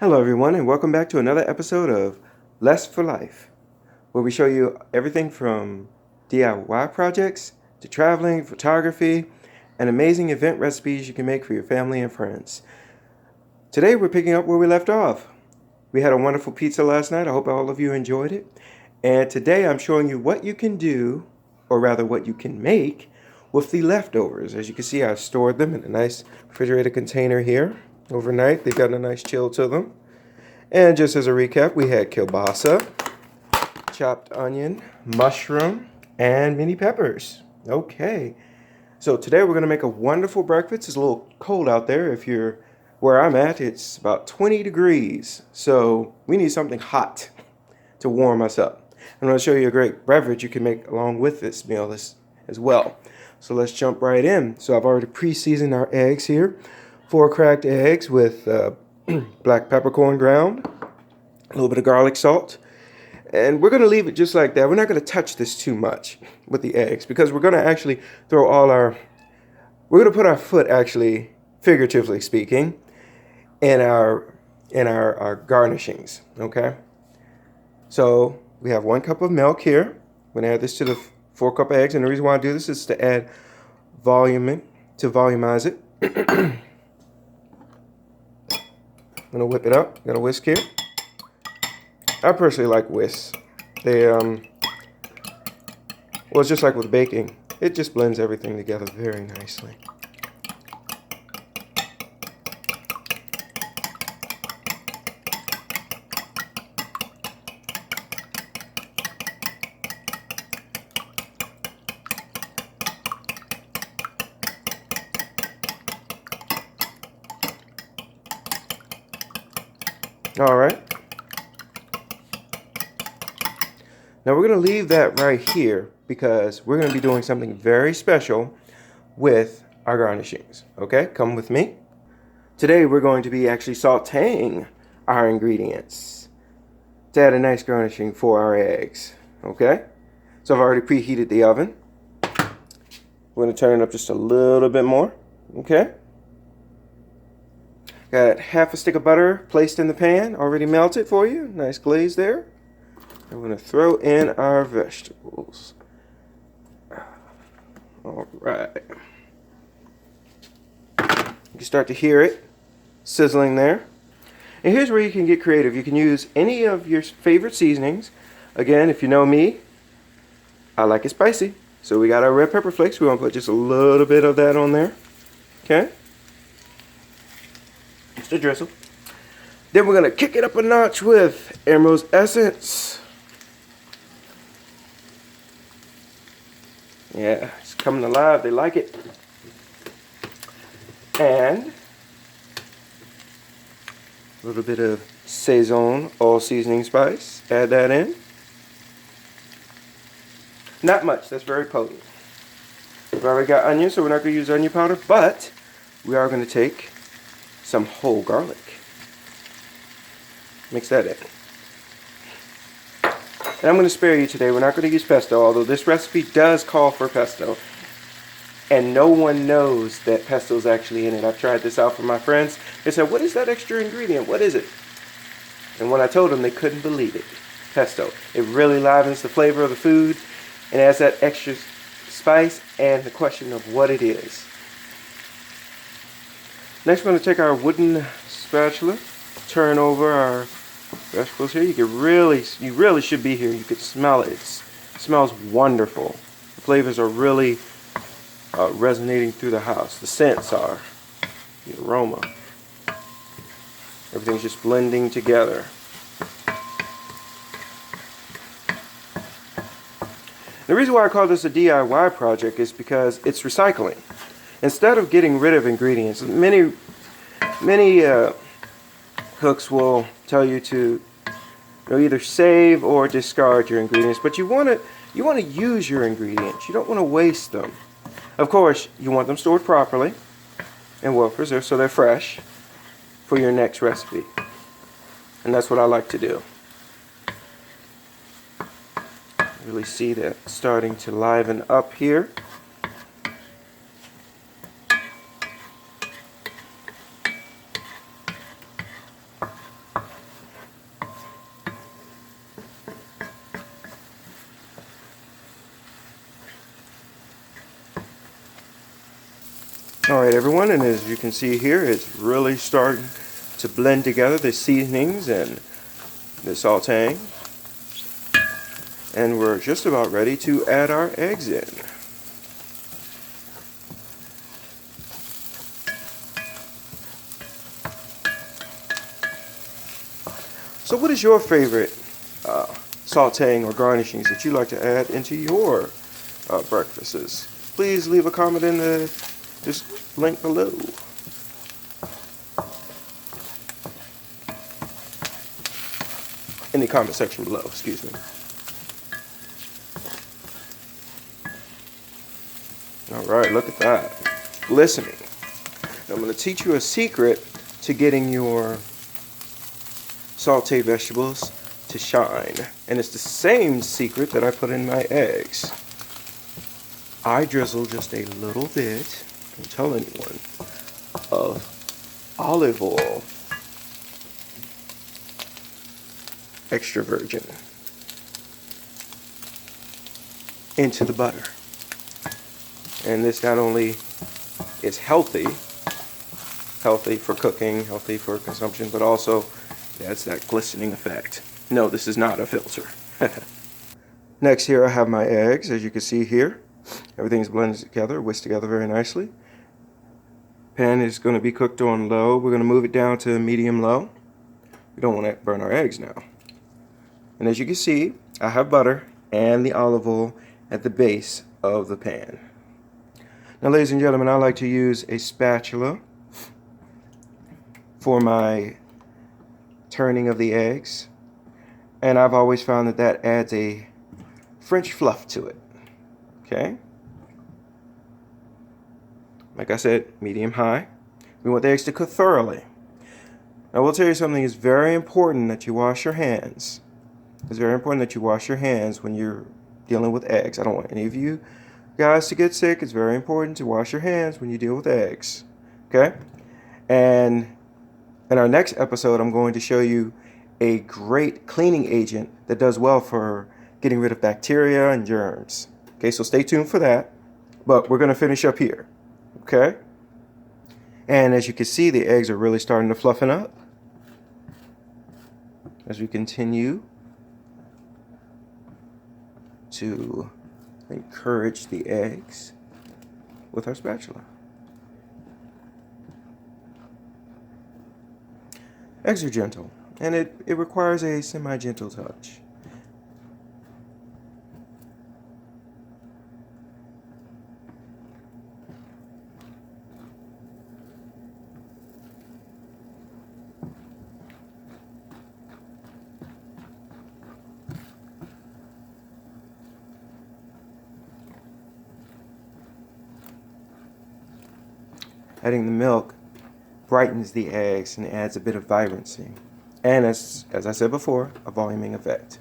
Hello everyone and welcome back to another episode of Less for Life, where we show you everything from DIY projects to traveling, photography, and amazing event recipes you can make for your family and friends. Today we're picking up where we left off. We had a wonderful pizza last night. I hope all of you enjoyed it. And today I'm showing you what you can do, or rather what you can make, with the leftovers. As you can see, I've stored them in a nice refrigerated container here. Overnight, they've got a nice chill to them. And just as a recap, we had kielbasa, chopped onion, mushroom, and mini peppers. Okay, so today we're going to make a wonderful breakfast. It's a little cold out there. If you're where I'm at, it's about 20 degrees. So we need something hot to warm us up. I'm going to show you a great beverage you can make along with this meal as well. So let's jump right in. So I've already pre-seasoned our eggs here. 4 cracked eggs with black peppercorn ground, a little bit of garlic salt, and we're going to leave it just like that. We're not going to touch this too much with the eggs because we're going to actually throw we're going to put our foot, actually, figuratively speaking, in our garnishings, okay? So we have 1 cup of milk here. I'm going to add this to the 4 cup eggs, and the reason why I do this is to add volume, to volumize it. I'm going to whip it up. Got a whisk here. I personally like whisks. They, well, it's just like with baking. It just blends everything together very nicely. All right. Now we're going to leave that right here because we're going to be doing something very special with our garnishings. Okay, come with me. Today we're going to be actually sauteing our ingredients to add a nice garnishing for our eggs. Okay, so I've already preheated the oven. We're going to turn it up just a little bit more. Okay. Got half a stick of butter placed in the pan, already melted for you. Nice glaze there. I'm going to throw in our vegetables. All right. You can start to hear it sizzling there. And here's where you can get creative. You can use any of your favorite seasonings. Again, if you know me, I like it spicy. So we got our red pepper flakes. We're going to put just a little bit of that on there. Okay? Just a drizzle. Then we're going to kick it up a notch with Emerald's Essence. Yeah, it's coming alive. They like it. And a little bit of Saison all seasoning spice. Add that in. Not much. That's very potent. We've already got onion, so we're not going to use onion powder, but we are going to take some whole garlic. Mix that in. And I'm going to spare you today. We're not going to use pesto, although this recipe does call for pesto. And no one knows that pesto is actually in it. I've tried this out for my friends. They said, what is that extra ingredient? What is it? And when I told them, they couldn't believe it. Pesto. It really livens the flavor of the food and adds that extra spice and the question of what it is. Next, we're going to take our wooden spatula, turn over our vegetables here. You really should be here. You could smell it. It smells wonderful. The flavors are really resonating through the house. The scents are, the aroma. Everything's just blending together. The reason why I call this a DIY project is because it's recycling. Instead of getting rid of ingredients, many cooks will tell you to either save or discard your ingredients, but you want to use your ingredients. You don't want to waste them. Of course, you want them stored properly and well preserved so they're fresh for your next recipe. And that's what I like to do. Really see that starting to liven up here. Alright everyone, and as you can see here, it's really starting to blend together, the seasonings and the sauteing. And we're just about ready to add our eggs in. So what is your favorite sauteing or garnishings that you like to add into your breakfasts? Please leave a comment in this link below. In the comment section below, excuse me. Alright, look at that. It's glistening. Now I'm going to teach you a secret to getting your sauteed vegetables to shine. And it's the same secret that I put in my eggs. I drizzle just a little bit, don't tell anyone, of olive oil, extra virgin, into the butter. And this not only is healthy for cooking, healthy for consumption, but also that's that glistening effect. No, this is not a filter. Next here I have my eggs. As you can see here, everything's blended together, whisked together very nicely. Pan is going to be cooked on low. We're going to move it down to medium low. We don't want to burn our eggs now. And as you can see, I have butter and the olive oil at the base of the pan. Now, ladies and gentlemen, I like to use a spatula for my turning of the eggs. And I've always found that that adds a French fluff to it. Okay? Like I said, medium high. We want the eggs to cook thoroughly. I will tell you something, it's very important that you wash your hands. It's very important that you wash your hands when you're dealing with eggs. I don't want any of you guys to get sick. It's very important to wash your hands when you deal with eggs. Okay? And in our next episode, I'm going to show you a great cleaning agent that does well for getting rid of bacteria and germs. Okay, so stay tuned for that. But we're going to finish up here. Okay? And as you can see, the eggs are really starting to fluffen up. As we continue to encourage the eggs with our spatula. Eggs are gentle, and it requires a semi-gentle touch. Adding the milk brightens the eggs and adds a bit of vibrancy. And as I said before, a voluming effect.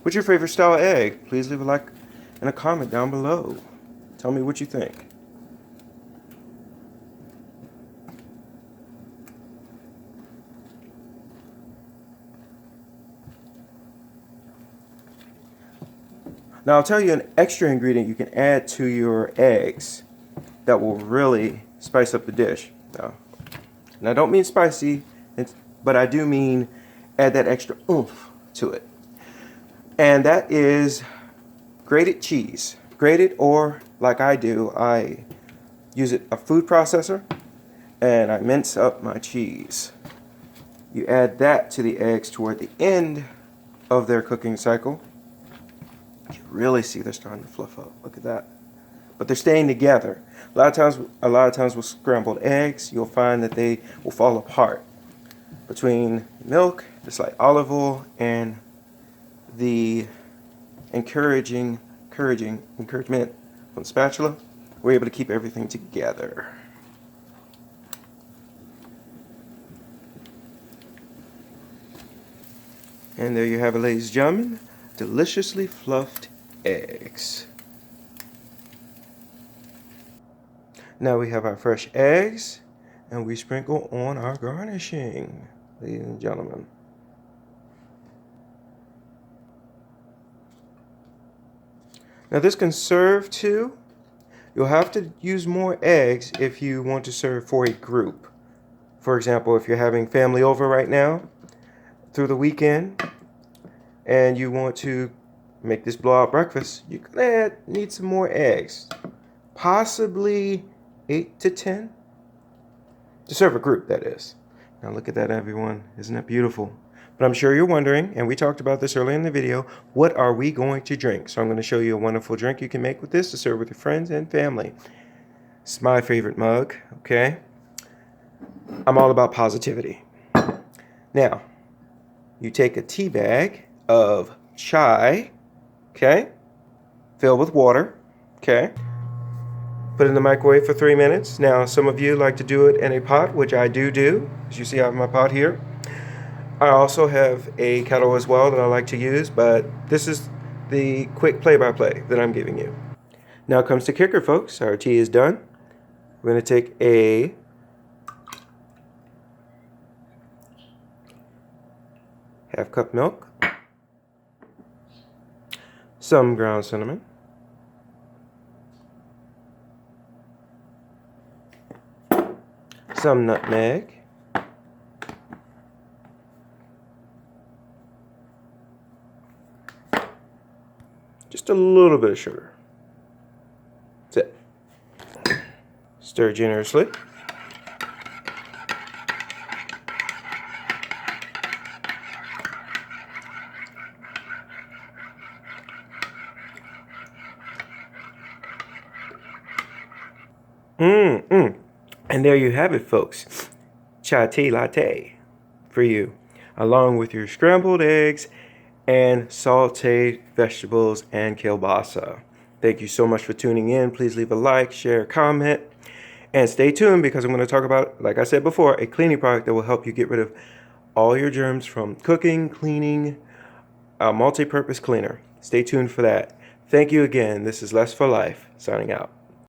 What's your favorite style of egg? Please leave a like and a comment down below. Tell me what you think. Now I'll tell you an extra ingredient you can add to your eggs that will really spice up the dish. Now I don't mean spicy, but I do mean add that extra oomph to it. And that is grated cheese. Grated, or like I do, I use a food processor and I mince up my cheese. You add that to the eggs toward the end of their cooking cycle. You really see they're starting to fluff up. Look at that. But they're staying together. A lot of times with scrambled eggs, you'll find that they will fall apart between milk, the slight olive oil, and the encouragement from the spatula. We're able to keep everything together. And there you have it, ladies and gentlemen, deliciously fluffed eggs. Now we have our fresh eggs, and we sprinkle on our garnishing, ladies and gentlemen. Now this can serve too. You'll have to use more eggs if you want to serve for a group. For example, if you're having family over right now through the weekend and you want to make this blowout breakfast, you're gonna need some more eggs. Possibly 8 to 10 to serve a group, that is. Now look at that, everyone. Isn't that beautiful? But I'm sure you're wondering, and we talked about this earlier in the video, what are we going to drink? So I'm going to show you a wonderful drink you can make with this to serve with your friends and family. It's my favorite mug, okay? I'm all about positivity. Now, you take a tea bag of chai, okay? Filled with water, okay? Put it in the microwave for 3 minutes. Now, some of you like to do it in a pot, which I do. As you see, I have my pot here. I also have a kettle as well that I like to use, but this is the quick play-by-play that I'm giving you. Now comes the kicker, folks. Our tea is done. We're going to take a half-cup milk, some ground cinnamon, some nutmeg, just a little bit of sugar. That's it. Stir generously. And there you have it, folks. Chai tea latte for you, along with your scrambled eggs and sauteed vegetables and kielbasa. Thank you so much for tuning in. Please leave a like, share, comment, and stay tuned because I'm going to talk about, like I said before, a cleaning product that will help you get rid of all your germs from cooking, cleaning, a multi-purpose cleaner. Stay tuned for that. Thank you again. This is Less for Life, signing out.